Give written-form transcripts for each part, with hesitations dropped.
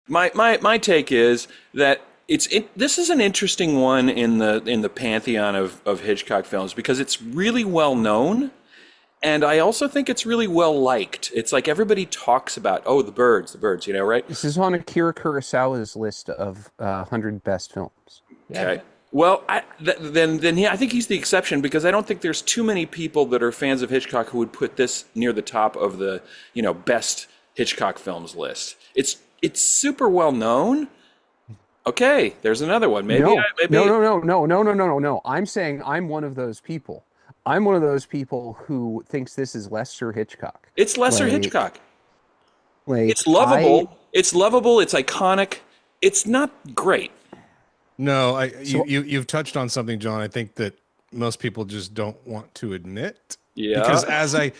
My take is that this is an interesting one in the pantheon of Hitchcock films because it's really well known, and I also think it's really well liked. It's like everybody talks about, oh, the birds, right? This is on Akira Kurosawa's list of 100 best films. Yeah. Okay. Well, I think he's the exception because I don't think there's too many people that are fans of Hitchcock who would put this near the top of the best Hitchcock films list. It's super well known. Okay, there's another one. No. I'm saying I'm one of those people. I'm one of those people who thinks this is lesser Hitchcock. It's lesser Like- Hitchcock. Like It's lovable. It's lovable. It's iconic. It's not great. No, you've touched on something, John. I think that most people just don't want to admit. Yeah. Because I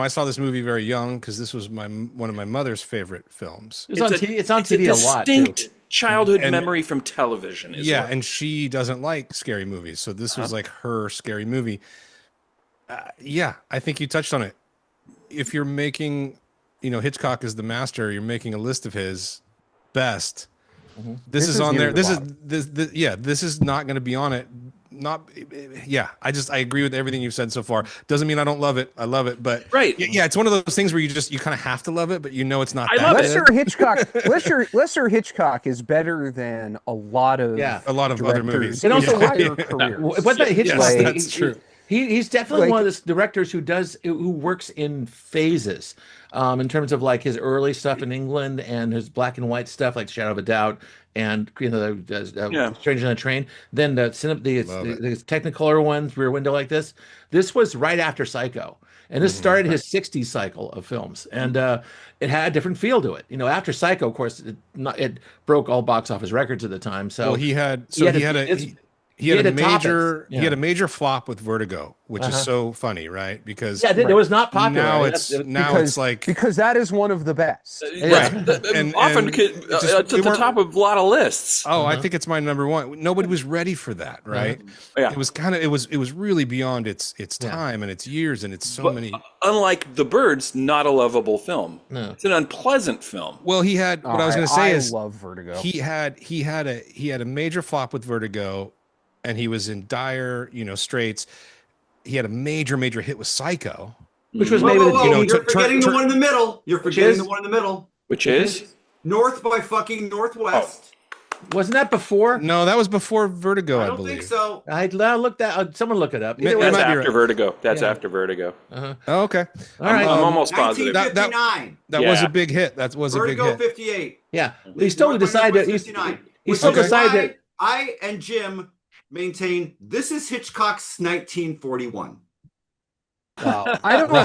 saw this movie very young because this was one of my mother's favorite films. It's on TV a lot too. Distinct childhood memory from television. And she doesn't like scary movies, so this was like her scary movie. I think you touched on it. If you're making, Hitchcock is the master, you're making a list of his best. This is on there. This is not going to be on it. I agree with everything you've said so far. Doesn't mean I don't love it. I love it, but right. Yeah, it's one of those things where you kind of have to love it, but it's not. Lesser Hitchcock is better than a lot of other movies. And also, careers. What that Hitchcock? That's true. He's definitely one of the directors who works in phases, in terms of like his early stuff in England and his black and white stuff like Shadow of a Doubt and Stranger on a Train. Then the Technicolor ones, Rear Window like this. This was right after Psycho, and this started his '60s cycle of films, and it had a different feel to it. After Psycho, of course, it broke all box office records at the time. So he had a major flop with Vertigo, which is so funny, right? Because it was not popular. Because that is one of the best, right? And often at the top of a lot of lists. Oh, I think it's my number one. Nobody was ready for that, right? Yeah. It was really beyond its time and its years and it's many. Unlike The Birds, not a lovable film. No. It's an unpleasant film. Well, he had what I was going to say is I love Vertigo. He had a major flop with Vertigo. And he was in dire, straits. He had a major hit with Psycho, which was maybe you're forgetting the one in the middle. You're forgetting the one in the middle, which is North by fucking Northwest. Wasn't that before? No, that was before Vertigo. I don't think so. I looked that. Someone look it up. That's after Vertigo. That's after Vertigo. Oh, okay. All right. I'm almost positive. 1959. That was a big hit. That was Vertigo a big hit. 58. Yeah, he still decided. He still decided. I and Jim maintain this is Hitchcock's 1941. Wow. I don't know.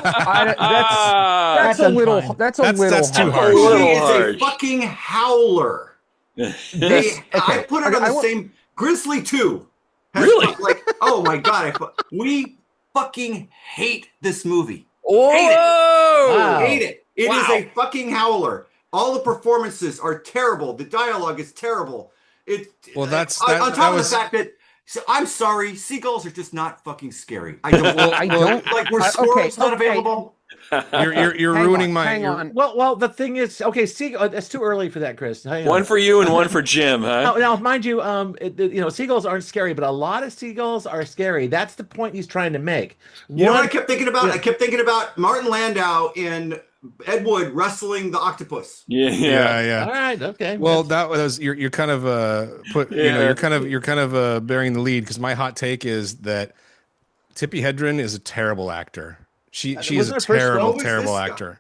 That's a little hard. That's too hard. It's a fucking howler. I put it on the same. Grizzly 2. Really? Oh my god! We fucking hate this movie. Whoa! Hate it. Wow. Hate it. It is a fucking howler. All the performances are terrible. The dialogue is terrible. On top of the fact that. So I'm sorry, seagulls are just not fucking scary. I don't like were squirrels not available. You're ruining my. Hang on. Well, the thing is, okay, it's too early for that, Chris. One for you and one for Jim, huh? Now, mind you, seagulls aren't scary, but a lot of seagulls are scary. That's the point he's trying to make. You know what I kept thinking about? I kept thinking about Martin Landau in Ed Wood wrestling the octopus. Yeah. All right, okay. Well, that was you're kind of you're kind of bearing the lead because my hot take is that Tippi Hedren is a terrible actor. She is a terrible actor.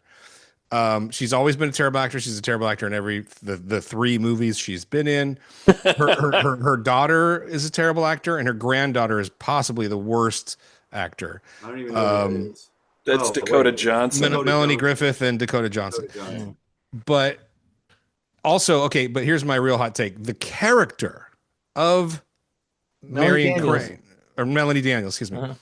She's always been a terrible actor. She's a terrible actor in the 3 movies she's been in. Her daughter is a terrible actor, and her granddaughter is possibly the worst actor. I don't even know who it is. That's Dakota Johnson. Melanie Griffith and Dakota Johnson. But also, okay, but here's my real hot take. The character of Marion Crane, or Melanie Daniels, excuse me,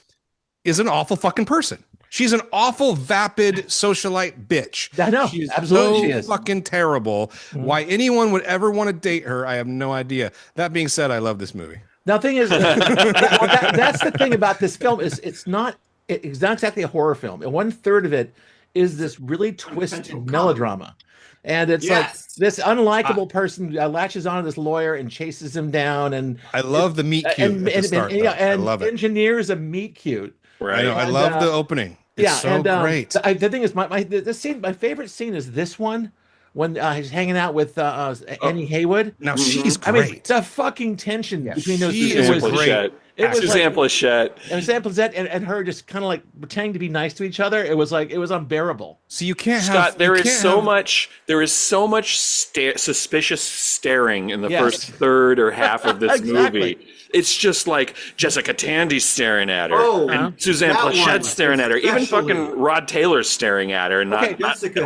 is an awful fucking person. She's an awful, vapid socialite bitch. I know. She's absolutely, so she is. fucking terrible. Why anyone would ever want to date her, I have no idea. That being said, I love this movie. Now, the thing is, that's the thing about this film is it's not exactly a horror film. And 1/3 of it is this really twisted melodrama. And it's like this unlikable person latches on to this lawyer and chases him down. And I love the meet cute at the start. I love it. Engineers a meet cute. Right. I know. I love the opening. It's so great. The thing is, my favorite scene is this one when he's hanging out with Annie Haywood. Now she's great. I mean, the fucking tension between those two was great. Suzanne Pleshette. And Suzanne Pleshette and her just kind of like pretending to be nice to each other. It was unbearable. So you can't Scott, there is so much suspicious staring in the first third or half of this movie. It's just like Jessica Tandy staring at her, and Suzanne Pleshette staring at her. Even fucking Rod Taylor's staring at her, and not trusting her.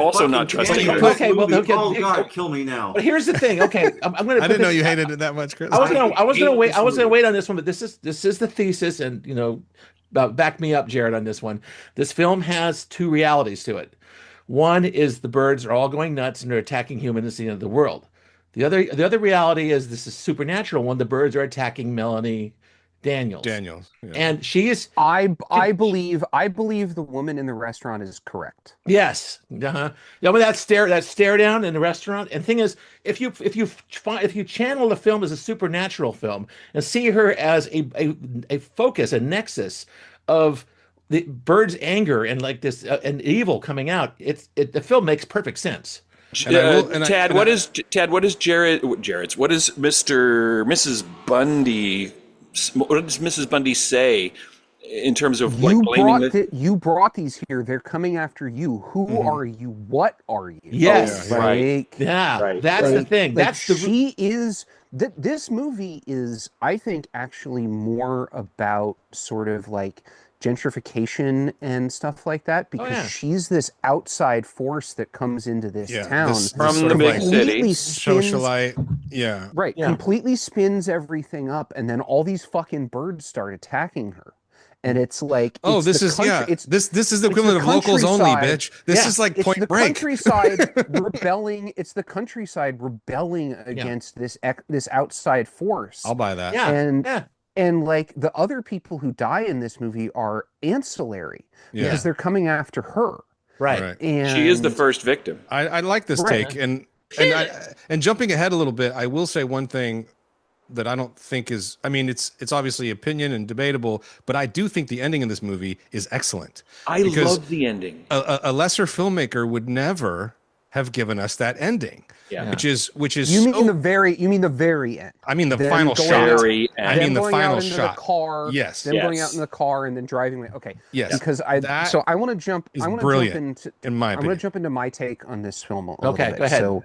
Okay, well, oh God, kill me now. But here's the thing. Okay, I'm gonna. I didn't know you hated it that much, Chris. I was gonna wait on this one, but this is the thesis, and back me up, Jared, on this one. This film has two realities to it. One is the birds are all going nuts and they're attacking humans at the end of the world. The other reality is this is supernatural when the birds are attacking Melanie Daniels. Yeah. And she is. I believe the woman in the restaurant is correct. Yes. Yeah, but that stare down in the restaurant. And the thing is, if you channel the film as a supernatural film and see her as a focus, a nexus of the bird's anger and like this and evil coming out, the film makes perfect sense. Tad, what is Jared's? What is Mrs. Bundy? What does Mrs. Bundy say in terms of you brought these here? They're coming after you. Who are you? What are you? Yes, right. That's the thing. This movie is, I think, actually more about sort of like gentrification and stuff like that, because she's this outside force that comes into this town from the big city, socialite, completely spins everything up, and then all these fucking birds start attacking her, and it's like, this is the equivalent of locals only, bitch. This is like Point Break. Countryside rebelling. It's the countryside rebelling against this outside force. I'll buy that. And like the other people who die in this movie are ancillary because they're coming after her. Right. And she is the first victim. I like this take. And jumping ahead a little bit, I will say one thing that I don't think is, I mean, it's obviously opinion and debatable, but I do think the ending in this movie is excellent. I love the ending. A lesser filmmaker would never have given us that ending. Yeah. Which is you mean the very end. I mean the final shot. I mean the final shot. The car. Yes. Them going out in the car and then driving away. Okay. Yes. Because I want to jump. I want to jump into in my opinion. I want to jump into my take on this film a little bit. Go ahead. So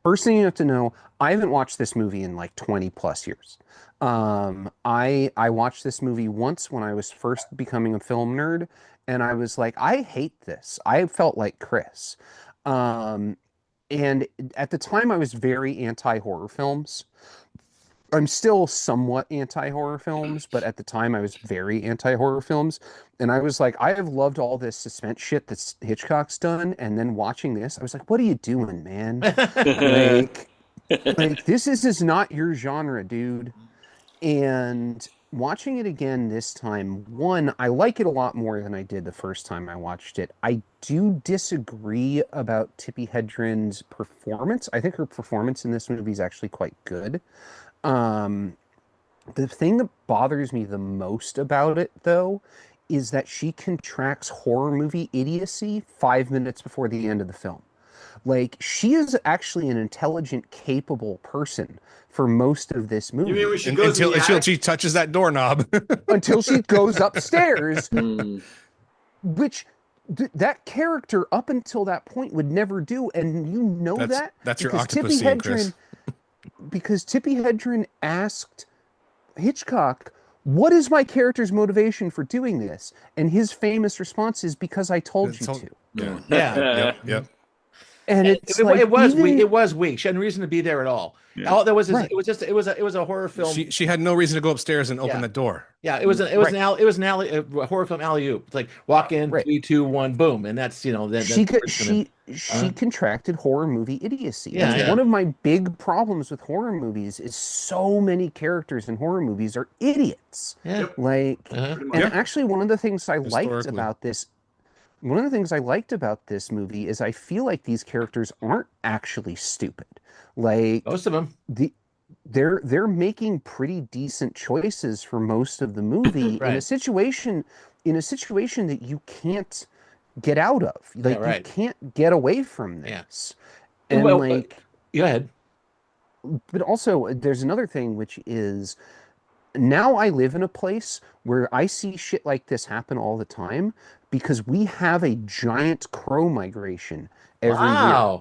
first thing you have to know, I haven't watched this movie in like 20 plus years. I watched this movie once when I was first becoming a film nerd, and I was like, I hate this. I felt like Chris. And at the time, I was very anti-horror films. I'm still somewhat anti-horror films, but at the time, I was very anti-horror films. And I was like, I have loved all this suspense shit that Hitchcock's done. And then watching this, I was like, what are you doing, man? like this is not your genre, dude. And watching it again this time, one, I like it a lot more than I did the first time I watched it. I do disagree about Tippi Hedren's performance. I think her performance in this movie is actually quite good. The thing that bothers me the most about it, though, is that she contracts horror movie idiocy 5 minutes before the end of the film. Like, she is actually an intelligent, capable person for most of this movie. You mean when she goes until she touches that doorknob. Until she goes upstairs, which that character up until that point would never do, and you know that's your octopus scene, Chris. Because Tippi Hedren asked Hitchcock, what is my character's motivation for doing this? And his famous response is, because I told you to. Yep. And it was weak. She had no reason to be there at all. Yeah. All there was it was a horror film. She had no reason to go upstairs and open the door. Yeah, it was a horror film alley-oop. It's like walk in, 3, 2, 1, boom, and that's she contracted horror movie idiocy. Yeah, one of my big problems with horror movies is so many characters in horror movies are idiots. Yeah, and actually one of the things I liked about this. one of the things I liked about this movie is I feel like these characters aren't actually stupid. Like Most of them. They're making pretty decent choices for most of the movie Right. in a situation that you can't get out of. Like right. you can't get away from this. Yeah. And Well, like go ahead. But also there's another thing, which is now I live in a place where I see shit like this happen all the time because we have a giant crow migration every year.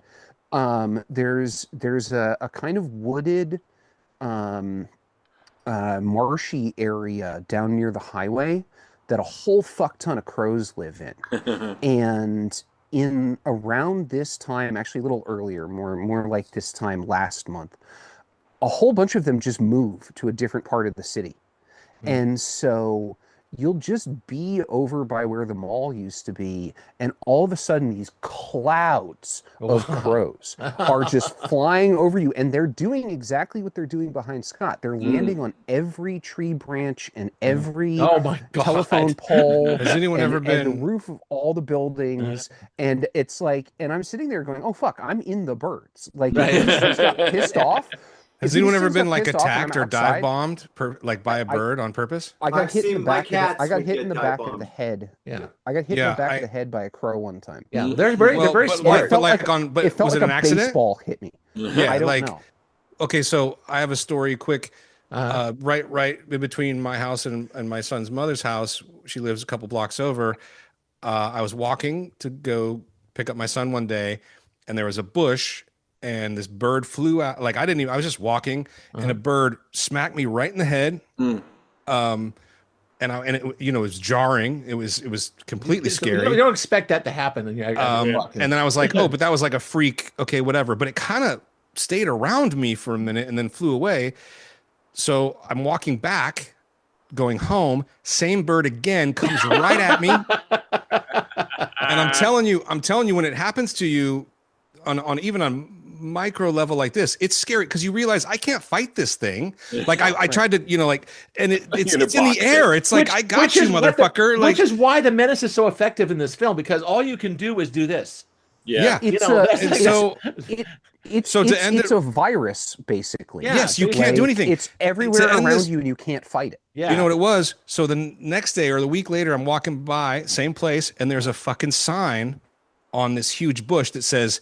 There's a kind of wooded marshy area down near the highway that a whole fuck ton of crows live in. And in around this time, actually a little earlier, more like this time last month, a whole bunch of them just move to a different part of the city. And so you'll just be over by where the mall used to be, and all of a sudden these clouds of crows are just flying over you, and they're doing exactly what they're doing behind Scott. They're landing on every tree branch and every telephone pole. Has anyone ever been... and the roof of all the buildings, and it's like, and I'm sitting there going, oh fuck, I'm in the birds. Like, if these things got pissed off. Has anyone ever been like attacked or dive bombed by a bird on purpose? I got hit in the back. I got hit in the back of the head. Yeah, I got hit in the back of the head by a crow one time. Yeah, they're very smart. But was it an accident? Baseball hit me. Yeah, I don't know. Okay, so I have a story. Quick, right in between my house and my son's mother's house. She lives a couple blocks over. I was walking to go pick up my son one day, and there was a bush. And this bird flew out. Like I was just walking, and a bird smacked me right in the head. And it, it was jarring. It was completely scary. You don't expect that to happen. And then I was like, oh, but that was like a freak. Okay, whatever. But it kind of stayed around me for a minute and then flew away. So I'm walking back, going home. Same bird again comes right at me. And I'm telling you, when it happens to you, on micro level like this, it's scary because you realize I can't fight this thing. Like I tried to, and it's in the air. It's like, I got you, motherfucker. Which is why the menace is so effective in this film, because all you can do is do this. Yeah. It's a virus, basically. Yeah, yes, you can't do anything. It's everywhere around you, and you can't fight it. Yeah. You know what it was? So the next day or the week later, I'm walking by, same place, and there's a fucking sign on this huge bush that says,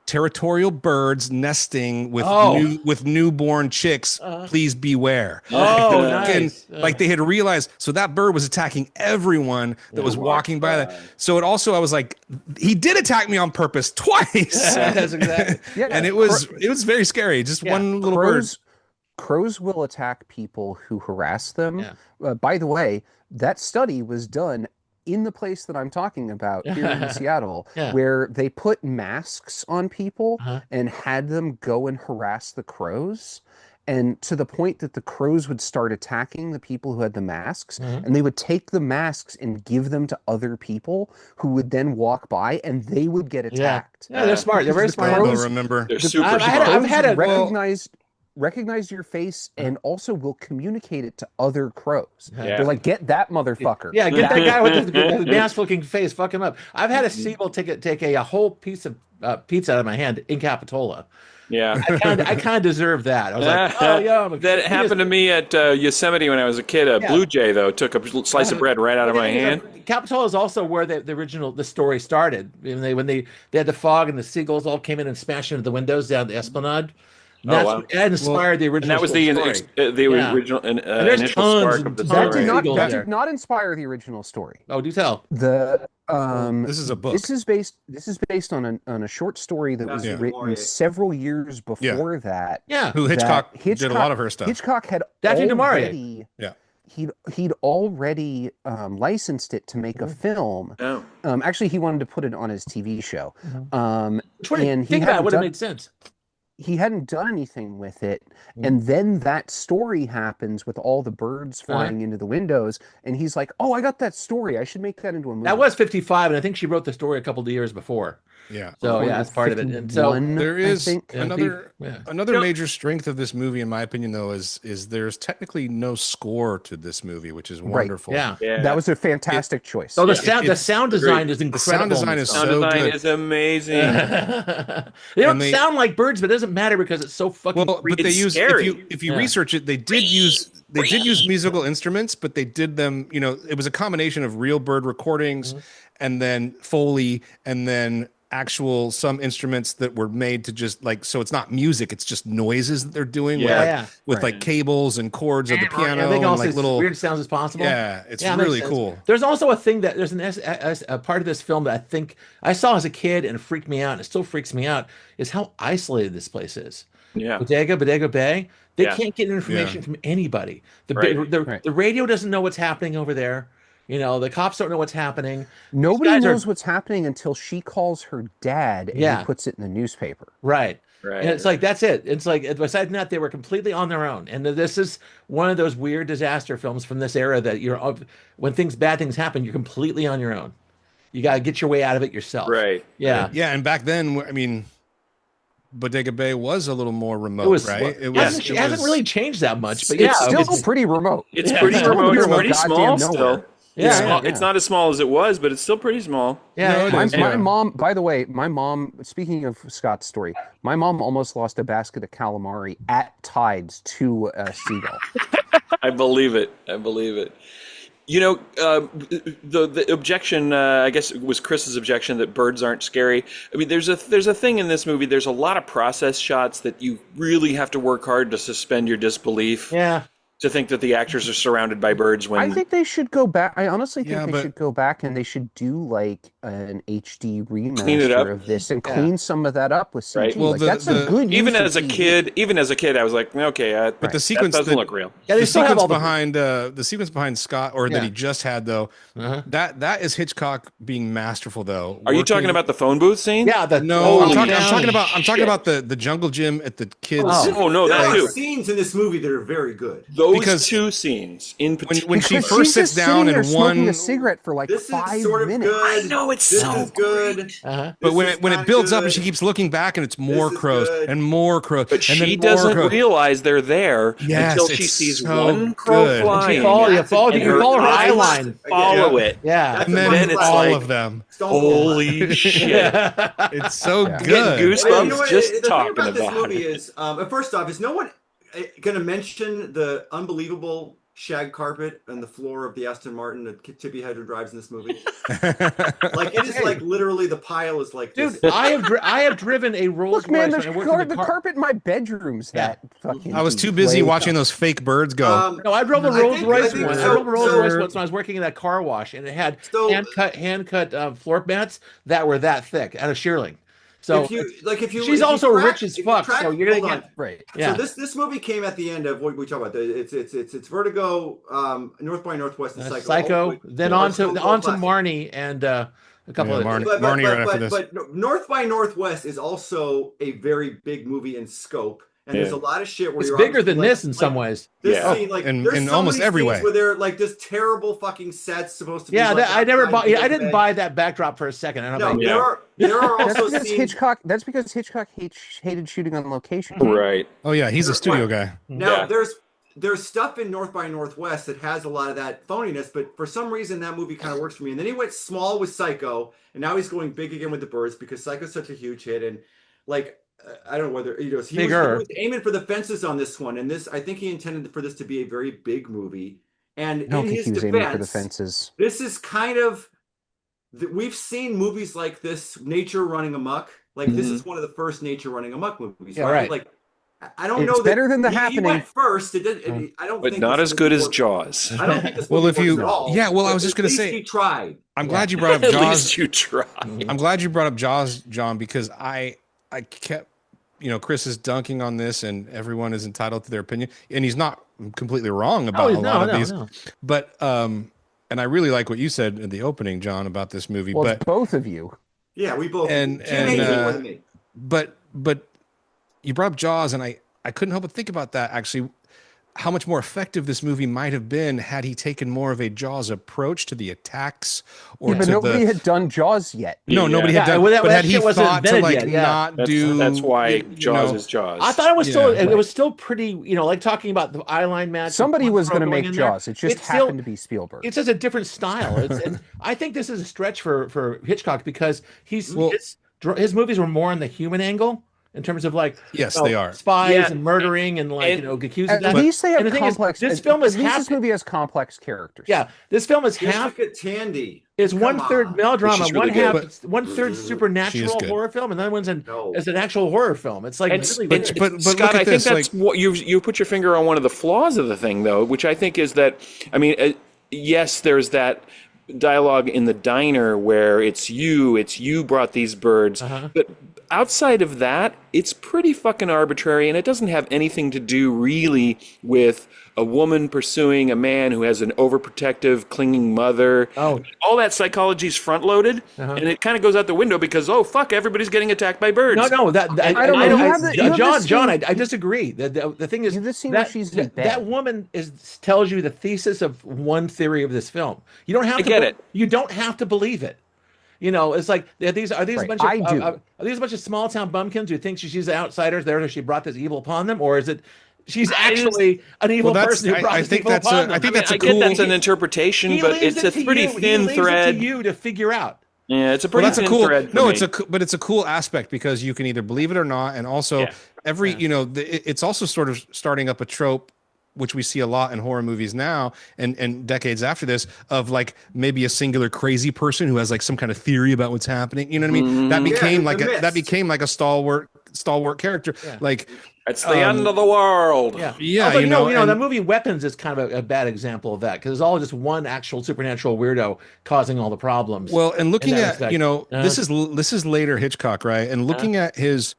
territorial birds nesting with newborn chicks, please beware. Nice. Like they had realized, so that bird was attacking everyone that was walking by that. So I was like, he did attack me on purpose twice. That's exactly. And it was very scary. Just one little bird. Crows will attack people who harass them. By the way, that study was done in the place that I'm talking about here in Seattle, where they put masks on people and had them go and harass the crows, and to the point that the crows would start attacking the people who had the masks, and they would take the masks and give them to other people who would then walk by, and they would get attacked. Yeah, they're smart. They're very smart. I remember. They're super smart. I've had recognize your face and also will communicate it to other crows. They're like, get that motherfucker. Yeah, get that guy with the mask-looking face. Fuck him up. I've had a seagull take a whole piece of pizza out of my hand in Capitola. Yeah, I kind of deserve that. I was like, oh yeah. That happened to me at Yosemite when I was a kid. A blue jay though took a slice of bread right out of my hand. Capitola is also where the story started. When they had the fog and the seagulls all came in and smashed into the windows down the Esplanade. That inspired the original. And that was the original initial spark of the story. That did not inspire the original story. Oh, do tell. This is a book. This is based on a short story that was written several years before that. Yeah. Who Hitchcock did a lot of her stuff. Hitchcock had he'd already licensed it to make a film. Oh. Actually, he wanted to put it on his TV show. Think about it, would have made sense. He hadn't done anything with it, and then that story happens with all the birds flying into the windows, and he's like, oh, I got that story, I should make that into a movie. That was 55, and I think she wrote the story a couple of years before. Yeah. So yeah, that's part of it. And so there is another yeah. major strength of this movie, in my opinion, though, is there's technically no score to this movie, which is wonderful. Yeah. That was a fantastic choice. So the sound design is incredible. The sound design is sound so design good. is amazing. They don't sound like birds, but it doesn't matter because it's so fucking. Well, but they use if you research it, they did use musical instruments, but they did them. You know, it was a combination of real bird recordings, and then Foley, and then actual some instruments that were made to just like, so it's not music, it's just noises that they're doing with like cables and chords of the piano and like little weird sounds as possible. Yeah, it's really cool. There's also a thing that there's a part of this film that I think I saw as a kid and it freaked me out, and it still freaks me out, is how isolated this place is. Yeah. Bodega Bay. They can't get information from anybody. The radio doesn't know what's happening over there. You know, the cops don't know what's happening. Nobody knows what's happening until she calls her dad and he puts it in the newspaper. Right. And it's like, that's it. It's like, besides that, they were completely on their own. And this is one of those weird disaster films from this era that when bad things happen, you're completely on your own. You got to get your way out of it yourself. Right. Yeah. Yeah. And back then, I mean, Bodega Bay was a little more remote, right? It hasn't really changed that much, but it's still pretty remote. It's pretty remote. It's pretty small still. Yeah, it's not as small as it was, but it's still pretty small. Yeah, my mom. By the way, my mom. Speaking of Scott's story, my mom almost lost a basket of calamari at Tides to a seagull. I believe it. You know, the objection, I guess it was Chris's objection that birds aren't scary. I mean, there's a thing in this movie. There's a lot of process shots that you really have to work hard to suspend your disbelief. Yeah. To think that the actors are surrounded by birds when I think they should go back. I honestly think they should go back and they should do like an HD remaster of this and clean some of that up with CG. Right. Well, like, that's a good. Even as a kid, I was like, okay, but the sequence that doesn't look real. Yeah, the sequence behind the sequence behind Scott, or that he just had though, that is Hitchcock being masterful though. Are you talking about the phone booth scene? Yeah, I'm talking about the jungle gym at the kids. Oh no, that there too. are scenes in this movie that are very good. Those two scenes in particular. When she first sits down and smoking a cigarette for like 5 minutes. Good. I know it's so good. But when it builds up and she keeps looking back and it's more crows and more crows, but she doesn't realize they're there until she sees one crow flying. You follow her eye line. Follow it. Yeah, and then it's all of them. Holy shit! It's so good. Getting goosebumps you know what, just the talking thing about this about movie it. is, first off, is no one going to mention the unbelievable shag carpet on the floor of the Aston Martin that Tippi Hedren drives in this movie? Like, it is like literally the pile is like dude, this. I have driven a Rolls Look, man, Royce. the carpet in my bedroom's that fucking. I was too busy watching those fake birds go. No, I drove a Rolls Royce once. I drove a Rolls Royce once when I was working in that car wash, and it had hand cut floor mats that were that thick out of shearling. So she's also rich as fuck. So you're gonna get right. Yeah. So this movie came at the end of what we talk about. It's Vertigo, North by Northwest, and Psycho. Then on to Marnie and a couple of Marnie right after this. But North by Northwest is also a very big movie in scope. And there's a lot of shit where it's bigger than this in some ways. Scene, in almost every way. Where they're like this terrible fucking set's supposed to be. Yeah, I didn't buy that backdrop for a second. I don't know. There are also Hitchcock. That's because Hitchcock hated shooting on location. Right. Oh yeah, he's a studio guy. Now there's stuff in North by Northwest that has a lot of that phoniness, but for some reason that movie kind of works for me. And then he went small with Psycho, and now he's going big again with The Birds because Psycho's such a huge hit. And like, I don't know whether he was aiming for the fences on this one, and I think he intended for this to be a very big movie. And I don't think he was aiming for the fences. This is kind of we've seen movies like this, nature running amok. Like this is one of the first nature running amok movies. Yeah, right. Like I don't know. It's better than The Happening. He went first. It did. I don't. But think not as good as Jaws. I don't think this. Well, if you, I was just gonna say, he tried. I'm glad you brought up Jaws. At least you tried. I'm glad you brought up Jaws, John, because I kept, Chris is dunking on this, and everyone is entitled to their opinion, and he's not completely wrong about a lot of these. No. But and I really like what you said in the opening, John, about this movie. Well, but both of you. Yeah, we both. But you brought up Jaws, and I couldn't help but think about that. Actually, how much more effective this movie might have been had he taken more of a Jaws approach to the attacks, or but nobody had done Jaws yet. No, nobody had done. But had he thought to like not do? That's why Jaws is Jaws. I thought it was still it was still pretty, like talking about the eye line match. Somebody was going to make Jaws. It just happened to be Spielberg. It's just a different style. And I think this is a stretch for Hitchcock because his movies were more on the human angle. In terms of like, they are spies and murdering and like accusing. At least they have complex. This film is this movie has complex characters. Yeah, this film is half. Look at Tandy. It's 1/3 melodrama, really 1/3 supernatural horror film, and then one's as an actual horror film. It's like really but Scott, I think that's what you put your finger on one of the flaws of the thing, though, which I think is that yes, there's that dialogue in the diner where it's you brought these birds, but outside of that, it's pretty fucking arbitrary, and it doesn't have anything to do really with a woman pursuing a man who has an overprotective, clinging mother. Oh, all that psychology is front-loaded, and it kind of goes out the window because fuck, everybody's getting attacked by birds. No, John, I disagree. The thing is, you've seen that she's in bed. That woman tells you the thesis of one theory of this film. You don't have to get it. You don't have to believe it. It's like are these a bunch of small town bumpkins who think she's the outsiders there, so she brought this evil upon them, or is it she's actually an evil person who brought this evil upon them? I get that's an interpretation, but it's a pretty thin thread. He leaves it to you to figure out. Yeah, it's a pretty thin thread. No, but it's a cool aspect because you can either believe it or not, and also it's also sort of starting up a trope, which we see a lot in horror movies now and decades after this, of like maybe a singular crazy person who has like some kind of theory about what's happening. You know what I mean? That became like a stalwart character. Yeah. Like it's the end of the world. Yeah. Also, the movie Weapons is kind of a bad example of that because it's all just one actual supernatural weirdo causing all the problems. Well, and looking at this is later Hitchcock, right? And looking at his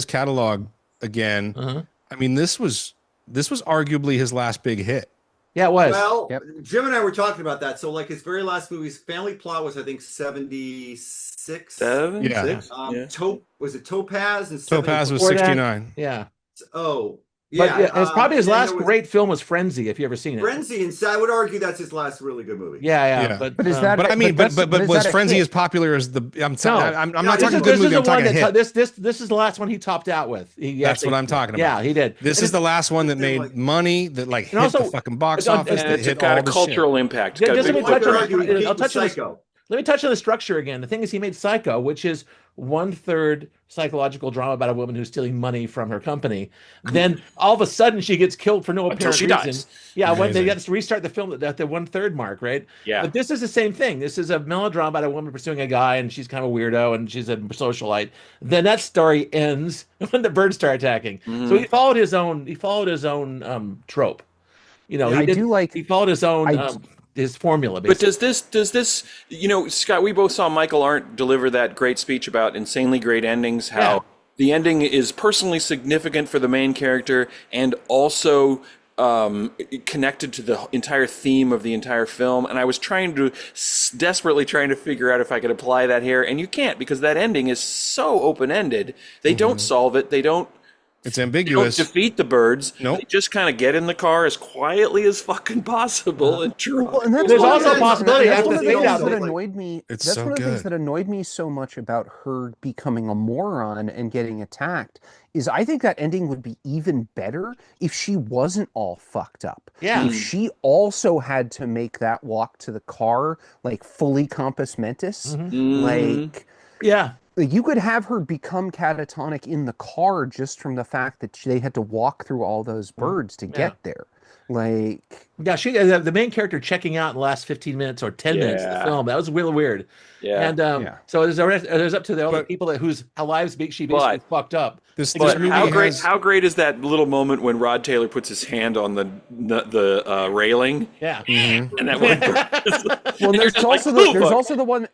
catalog again, I mean, this was arguably his last big hit. Yeah, it was. Well, Jim and I were talking about that. So, like, his very last movie's Family Plot was, I think, 76. Yeah. Was it Topaz? And Topaz was 69. Yeah. Oh, yeah. But it's probably his last great film was Frenzy, if you ever seen it. Frenzy, and so I would argue that's his last really good movie. Yeah. But is that? But was Frenzy as popular as the? I'm not talking good movie. I'm talking hit. This is the last one he topped out with. That's what I'm talking about. Yeah, he did. This is the last one that made money, that like hit the fucking box office. That hit got a cultural impact. Let me touch on the structure again. The thing is, he made Psycho, which is 1/3 psychological drama about a woman who's stealing money from her company. Then all of a sudden, she gets killed for no apparent reason. Dies. Yeah, when they got to restart the film at the 1/3 mark, right? Yeah. But this is the same thing. This is a melodrama about a woman pursuing a guy, and she's kind of a weirdo, and she's a socialite. Then that story ends when the birds start attacking. So he followed his own. He followed his own trope. He followed his own. His formula, basically. But does this, Scott, we both saw Michael Arndt deliver that great speech about insanely great endings, how the ending is personally significant for the main character and also connected to the entire theme of the entire film. And I was desperately trying to figure out if I could apply that here, and you can't, because that ending is so open-ended. They don't solve it. It's ambiguous. They don't defeat the birds. Nope. They just kind of get in the car as quietly as fucking possible and drive. Well, and there's also a possibility that's one of of the things that annoyed me. That's one of the things that annoyed me so much about her becoming a moron and getting attacked is I think that ending would be even better if she wasn't all fucked up. Yeah. If she also had to make that walk to the car like fully compos mentis, like you could have her become catatonic in the car just from the fact that they had to walk through all those birds to get there. The main character checking out in the last 15 minutes or 10 minutes of the film, that was really weird. Yeah. And so there's up to the other people whose lives she basically fucked up. How great is that little moment when Rod Taylor puts his hand on the railing? Yeah. And that one. Well, there's also the one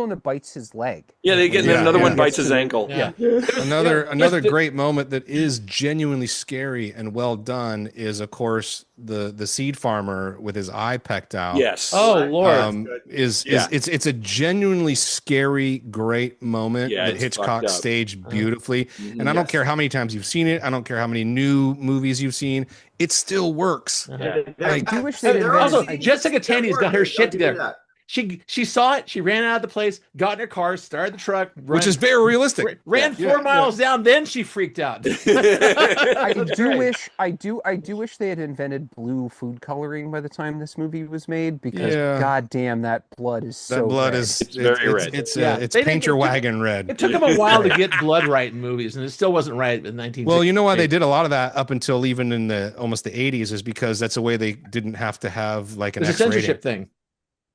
that bites his leg. Yeah, another one bites his ankle. Yeah. Another great moment that is genuinely scary and well done is, of course, course, the seed farmer with his eye pecked out. Yes. Oh Lord. It's a genuinely scary, great moment that Hitchcock staged beautifully. And I don't care how many times you've seen it. I don't care how many new movies you've seen. It still works. I do wish they did. Also, Jessica Tandy's got her shit together. She saw it. She ran out of the place, got in her car, started the truck, which is very realistic. Ran 4 miles down, then she freaked out. I do wish they had invented blue food coloring by the time this movie was made, because goddamn, that blood is so. That blood red. is very red. It's paint your wagon red. It took them a while to get blood right in movies, and it still wasn't right in 1960s. Well, you know why they did a lot of that up until even in almost the 80s is because that's a way they didn't have to have like an X rating. Censorship thing.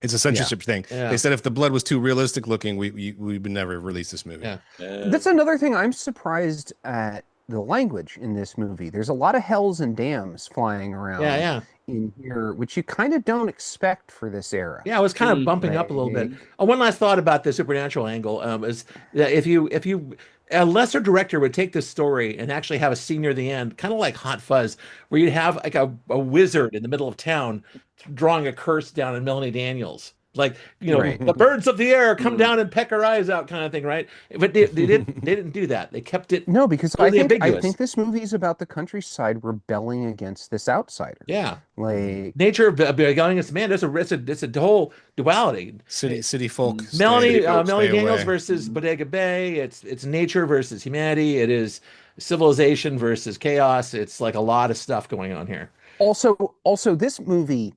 It's a censorship thing. They said if the blood was too realistic looking, we would never release this movie. That's another thing. I'm surprised at the language in this movie. There's a lot of hells and damns flying around in here, which you kind of don't expect for this era. Yeah, I was kind of bumping up a little bit. Oh, one last thought about the supernatural angle is that if you a lesser director would take this story and actually have a scene near the end, kind of like Hot Fuzz, where you'd have like a wizard in the middle of town drawing a curse down on Melanie Daniels. Like, the birds of the air come down and peck her eyes out kind of thing, right? But they didn't do that. They kept it because I think this movie is about the countryside rebelling against this outsider. Yeah. Like nature rebelling against man. It's a whole duality. City folk. Melanie Daniels versus Bodega Bay. It's nature versus humanity. It is civilization versus chaos. It's like a lot of stuff going on here. Also this movie,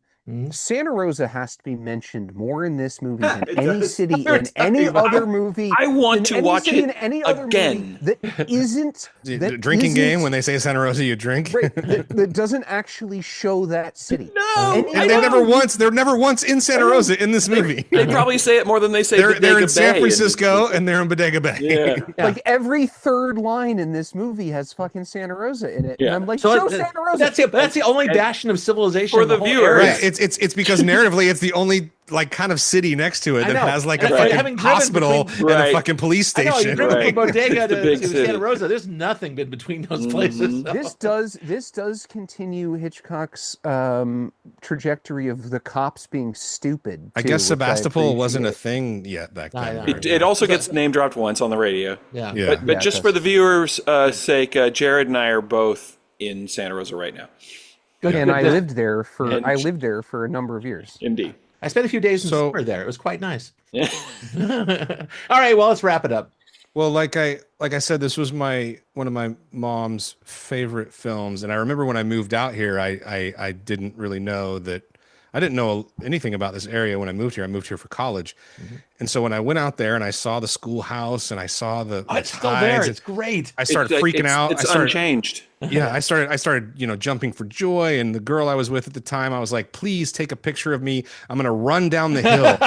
Santa Rosa has to be mentioned more in this movie than any city in any other movie. I want to watch it in any other again. Movie that isn't the drinking game when they say Santa Rosa, you drink. Right, that doesn't actually show that city. No, and they're never once in Santa Rosa in this movie. They probably say it more than they say. They're in San Francisco and they're in Bodega Bay. Yeah. Like every third line in this movie has fucking Santa Rosa in it. Yeah. And I'm like, show Santa Rosa. That's the only bastion of civilization for the viewer. Right. It's because narratively it's the only like kind of city next to it that has like a fucking hospital and a fucking police station. I know, you driven from Bodega to Santa Rosa. There's nothing been between those places. So. This does continue Hitchcock's trajectory of the cops being stupid. I guess Sebastopol wasn't a thing yet back then. It also gets name dropped once on the radio. Yeah. But just for the viewers' sake, Jared and I are both in Santa Rosa right now. I lived there for a number of years. Indeed. I spent a few days in summer there. It was quite nice. Yeah. All right, well, let's wrap it up. Well, like I said, this was one of my mom's favorite films, and I remember when I moved out here, I didn't really know that. I didn't know anything about this area when I moved here. I moved here for college. And so when I went out there and I saw the schoolhouse and I saw the it's still there. It's great. I started freaking out. It's unchanged. Yeah, I started, jumping for joy. And the girl I was with at the time, I was like, please take a picture of me. I'm going to run down the hill.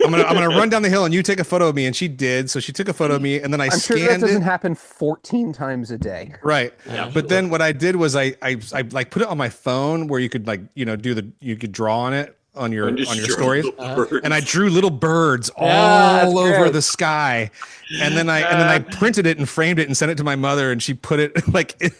I'm gonna run down the hill and you take a photo of me, and she did. So she took a photo of me, and then I scanned it. Sure that doesn't happen 14 times a day. Right. Yeah, but then what I did was I like put it on my phone where you could you could draw on it on your stories, and I drew little birds all over the sky, and then I printed it and framed it and sent it to my mother, and she put it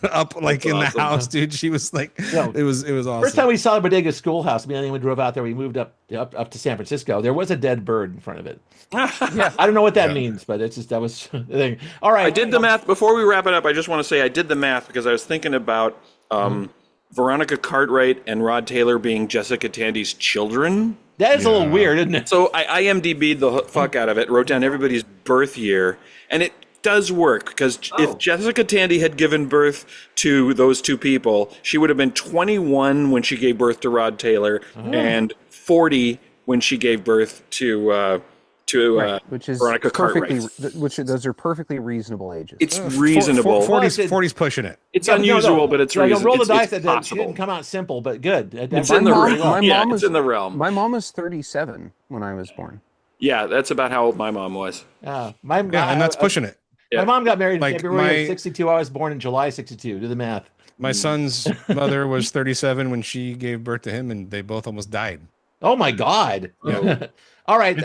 up in the house, dude. She was like, it was awesome. First time we saw the Bodega Schoolhouse, me and anyone drove out there, we moved up to San Francisco. There was a dead bird in front of it. I don't know what that means, but it's just that was the thing. All right, I did the math before we wrap it up. I just want to say I did the math because I was thinking about Veronica Cartwright and Rod Taylor being Jessica Tandy's children. That is a little weird, isn't it? So I IMDb'd the fuck out of it, wrote down everybody's birth year, and it does work because if Jessica Tandy had given birth to those two people, she would have been 21 when she gave birth to Rod Taylor and 40 when she gave birth to which is Veronica Cartwright. Those are perfectly reasonable ages. It's reasonable. 40's pushing it. It's unusual, but it's reasonable. Roll the dice. It's That didn't come out simple, but good. It's in the realm. It's in the realm. My mom was 37 when I was born. Yeah, that's about how old my mom was. And that's pushing it. My mom got married in February of 62. I was born in July 62. Do the math. My son's mother was 37 when she gave birth to him, and they both almost died. Oh my God! Oh. All right,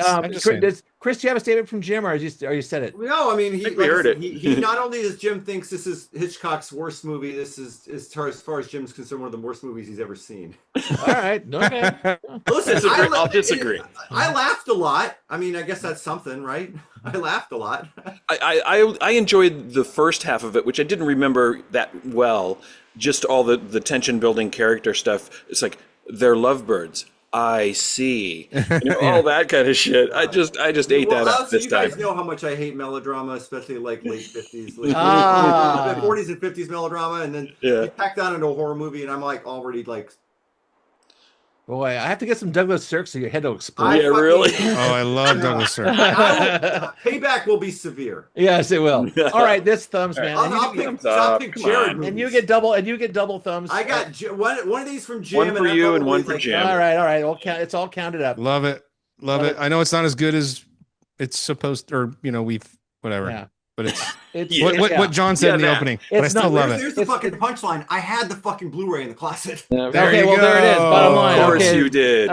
Chris, do you have a statement from Jim, or are you said it? No, I mean, we heard it. He not only does Jim thinks this is Hitchcock's worst movie, this is as far as Jim's concerned, one of the worst movies he's ever seen. All right, okay. Listen, I'll disagree. I laughed a lot. I mean, I guess that's something, right? I laughed a lot. I enjoyed the first half of it, which I didn't remember that well. Just all the tension building character stuff. It's like they're lovebirds. I see. All that kind of shit. I just ate that up this time. You guys know how much I hate melodrama, especially like late 50s, 40s and 50s melodrama, and then you pack that into a horror movie, and I'm like already like. Boy, I have to get some Douglas Sirk so your head will explode. Yeah, really? Oh, I love Douglas Sirk. Payback will be severe. Yes, it will. All right, this thumbs, man. I'll pick Jared movies. And you get double thumbs. I got one of these from Jim. One for you and one for Jim. All right. It's all counted up. Love it. I know it's not as good as it's supposed, or whatever. Yeah. But it's what John said in the opening. But I still love it. There's the fucking punchline. I had the fucking Blu-ray in the closet. Okay, well, there it is. Bottom line. Of course you did.